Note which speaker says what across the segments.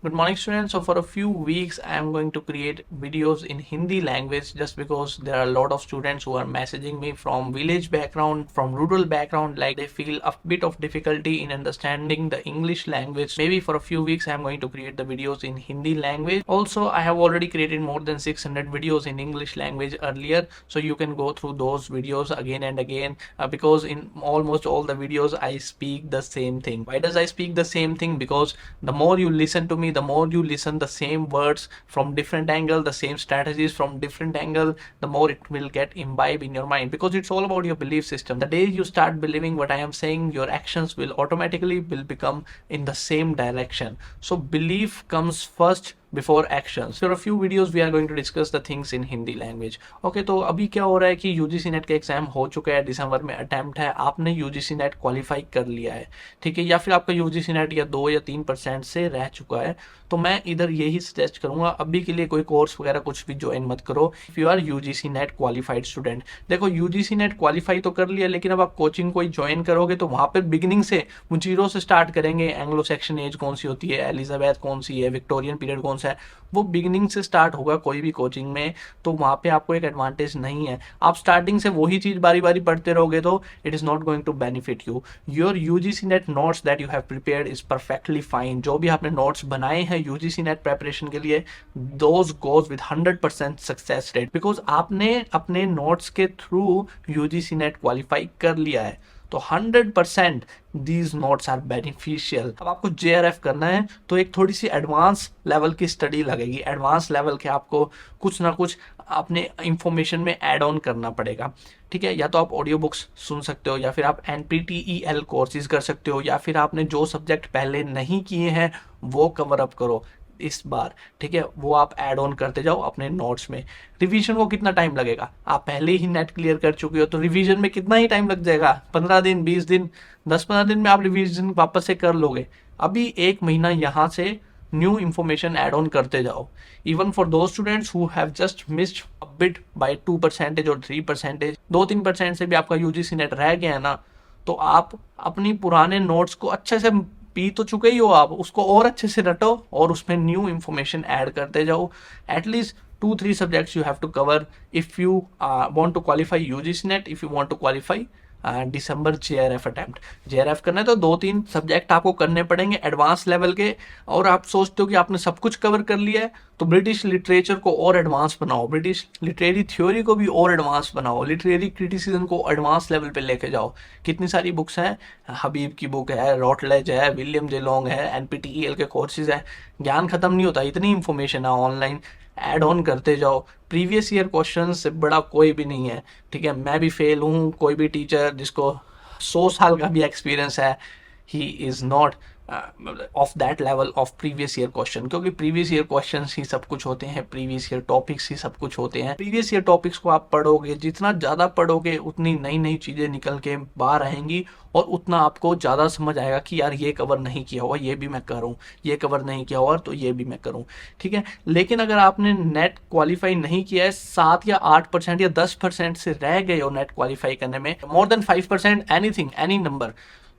Speaker 1: Good morning students. So for a few weeks I am going to create videos in Hindi language just because there are a lot of students who are messaging me from village background, from rural background, like they feel a bit of difficulty in understanding the English language. Maybe for a few weeks I am going to create the videos in Hindi language. Also I have already created more than 600 videos in English language earlier, so you can go through those videos again and again because in almost all the videos I speak the same thing. Why does I speak the same thing? Because the more you listen to me, the more you listen the same words from different angle, the same strategies from different angle, the more it will get imbibe in your mind, because it's all about your belief system. The day you start believing what I am saying, your actions will automatically will become in the same direction. So belief comes first before actions. For a few videos we are going to discuss the things in Hindi language. Okay, तो अभी क्या हो रहा है कि UGC net का exam हो चुका है, दिसंबर में अटेम्प्ट है, आपने यूजीसी नेट क्वालिफाई कर लिया है, ठीक है, या फिर आपका यूजीसी नेट या 2 या 3% से रह चुका है, तो मैं इधर यही सजेस्ट करूंगा अभी के लिए कोई कोर्स वगैरह कुछ भी ज्वाइन मत करो if you are UGC NET qualified student. देखो, यूजीसी नेट क्वालिफाई तो कर लिया, लेकिन अब आप कोचिंग कोई ज्वाइन करोगे तो वहां पर बिगिनिंग से वो जीरो से स्टार्ट करेंगे. एंग्लो सेक्शन एज कौन सी होती है, एलिजाबेथ कौन सी है, विक्टोरियन पीरियड कौन सा है, वो बिगिनिंग से स्टार्ट होगा कोई भी कोचिंग में. तो वहां पे आपको एक एडवांटेज नहीं है. आप स्टार्टिंग से वही चीज बारी बारी पढ़ते रहोगे तो it is not going to benefit you. Your UGC NET notes that you have prepared is perfectly fine. जो भी आपने नोट्स बनाए हैं यूजीसी नेट प्रेपरेशन के लिए, those goes with 100% success rate, because आपने अपने नोट्स के थ्रू यूजीसी नेट क्वालिफाई कर लिया है. तो 100% दीज नोट्स आर बेनिफिशियल. अब आपको जेआरएफ करना है तो एक थोड़ी सी एडवांस लेवल की स्टडी लगेगी. एडवांस लेवल के आपको कुछ ना कुछ अपने इंफॉर्मेशन में ऐड ऑन करना पड़ेगा, ठीक है. या तो आप ऑडियो बुक्स सुन सकते हो, या फिर आप NPTEL कोर्सेज कर सकते हो, या फिर आपने जो सब्जेक्ट पहले नहीं किए हैं वो कवर अप करो इस बार, ठीक है, वो आप ऐड ऑन करते जाओ अपने नोट्स में. रिवीजन को कितना टाइम लगेगा? आप पहले ही नेट क्लियर कर चुके हो तो रिवीजन में कितना ही टाइम लग जाएगा? 15 दिन, 20 दिन, 10-15 दिन में आप रिवीजन वापस से कर लोगे. अभी 1 महीना यहाँ से न्यू इंफॉर्मेशन ऐड ऑन करते जाओ. इवन फॉर दो students who have just missed a bit by 2% और 3%, 2-3% से भी आपका यूजीसी नेट रह गया है ना, तो आप अपनी पुराने नोट्स को अच्छे से पी तो चुके ही हो, आप उसको और अच्छे से रटो और उसमें न्यू इंफॉर्मेशन ऐड करते जाओ. At least 2-3 subjects you have to cover if you want to qualify UGC NET, if you want to qualify December JRF attempt. JRF करना है तो 2-3 सब्जेक्ट आपको करने पड़ेंगे एडवांस लेवल के. और आप सोचते हो कि आपने सब कुछ कवर कर लिया है, तो ब्रिटिश लिटरेचर को और एडवांस बनाओ, ब्रिटिश लिटरेरी थ्योरी को भी और एडवांस बनाओ, लिटरेरी क्रिटिसिज्म को एडवांस लेवल पे लेके जाओ. कितनी सारी बुक्स हैं, हबीब की बुक है, रॉटलेज है, विलियम जे लॉन्ग है, NPTEL के कोर्सेज है. ज्ञान खत्म नहीं होता, इतनी इंफॉर्मेशन है ऑनलाइन, ऐड ऑन करते जाओ. प्रीवियस ईयर क्वेश्चन से बड़ा कोई भी नहीं है, ठीक है. मैं भी फेल हूँ, कोई भी टीचर जिसको 100 साल का भी एक्सपीरियंस है, he is not of that level of previous year question, क्योंकि प्रीवियस ईयर क्वेश्चन ही सब कुछ होते हैं, प्रीवियस ईयर टॉपिक्स ही सब कुछ होते हैं. प्रीवियस ईयर टॉपिक्स को आप पढ़ोगे, जितना ज़्यादा पढ़ोगे उतनी नई नई चीज़ें निकल के बाहर आएंगी, और उतना आपको ज़्यादा समझ आएगा कि यार ये कवर नहीं किया हुआ, ये भी मैं करूँ, ये कवर नहीं किया हुआ तो ये भी मैं करूँ, ठीक है. लेकिन अगर आपने नेट क्वालिफाई नहीं किया है, 7 या 8% या 10% से रह गए हो नेट क्वालिफाई करने में, more than 5%, anything, any number,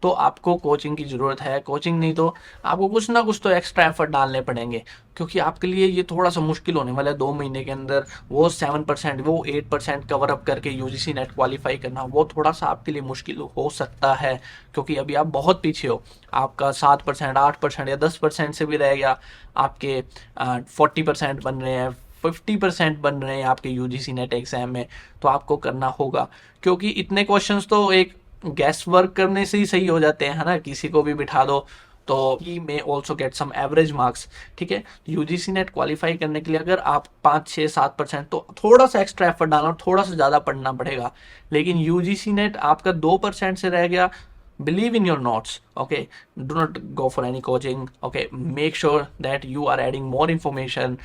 Speaker 1: तो आपको कोचिंग की ज़रूरत है. कोचिंग नहीं तो आपको कुछ ना कुछ तो एक्स्ट्रा एफर्ट डालने पड़ेंगे, क्योंकि आपके लिए ये थोड़ा सा मुश्किल होने वाला है 2 महीने के अंदर वो 7%, वो 8% कवर अप करके यूजीसी नेट क्वालिफाई करना. वो थोड़ा सा आपके लिए मुश्किल हो सकता है, क्योंकि अभी आप बहुत पीछे हो. आपका 7%, 8% या 10% से भी रह गया, आपके 40% बन रहे हैं, 50% बन रहे हैं आपके यूजीसी नेट एग्जाम में. तो आपको करना होगा, क्योंकि इतने क्वेश्चंस तो एक गैस वर्क करने से ही सही हो जाते हैं, है ना. किसी को भी बिठा दो तो ही may also get some average marks, ठीक है. यूजीसी नेट क्वालिफाई करने के लिए अगर आप 5-6-7%, तो थोड़ा सा एक्स्ट्रा एफर्ट डालना, थोड़ा सा ज़्यादा पढ़ना पड़ेगा. लेकिन यूजीसी नेट आपका 2% से रह गया, believe in your notes, okay, do not go for any coaching, okay. Make sure that you are adding more information,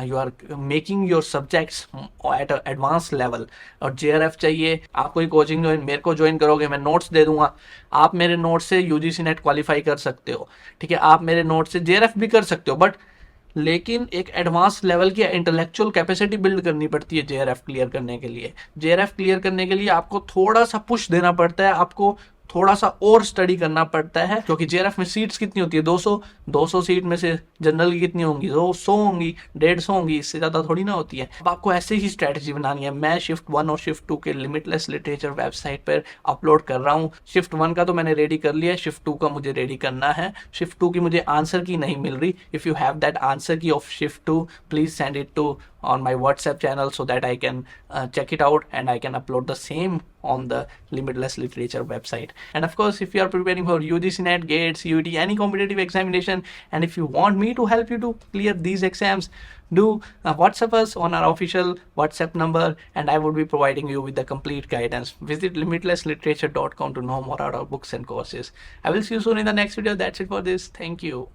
Speaker 1: you are making your subjects at a advanced level. और JRF चाहिए, आप कोई coaching join, मेरे को join करोगे, मैं notes दे दूंगा, आप मेरे नोट्स से यूजीसी नेट क्वालिफाई कर सकते हो, ठीक है. आप मेरे नोट्स से JRF भी कर सकते हो, बट लेकिन एक एडवांस लेवल की इंटेलेक्चुअल कैपेसिटी बिल्ड करनी पड़ती है जेआरएफ क्लियर करने के लिए. जेआरएफ क्लियर करने के लिए आपको थोड़ा सा पुश देना पड़ता है, आपको थोड़ा सा और स्टडी करना पड़ता है, क्योंकि जेआरएफ में सीट्स कितनी होती है, 200 सीट में से जनरल की कितनी होंगी, 100 होंगी, 150 होंगी, इससे ज्यादा थोड़ी ना होती है। अब आपको ऐसे ही स्ट्रेटजी बनानी है। मैं शिफ्ट 1 और शिफ्ट 2 के लिमिटलेस लिटरेचर वेबसाइट पर अपलोड कर रहा हूँ। शिफ्ट 1 का तो मैंने रेडी कर लिया है, शिफ्ट 2 का मुझे रेडी करना है। शिफ्ट 2 की मुझे आंसर की नहीं मिल रही। If you have that answer key of shift 2, please send it to on my WhatsApp channel so that I can check it out and I can upload the same on the Limitless Literature website. And of course, if you are preparing for UGC NET, GATE, CUET, any competitive examination, and if you want me to help you to clear these exams, do WhatsApp us on our official WhatsApp number, and I would be providing you with the complete guidance. Visit limitlessliterature.com to know more about our books and courses. I will see you soon in the next video. That's it for this. Thank you.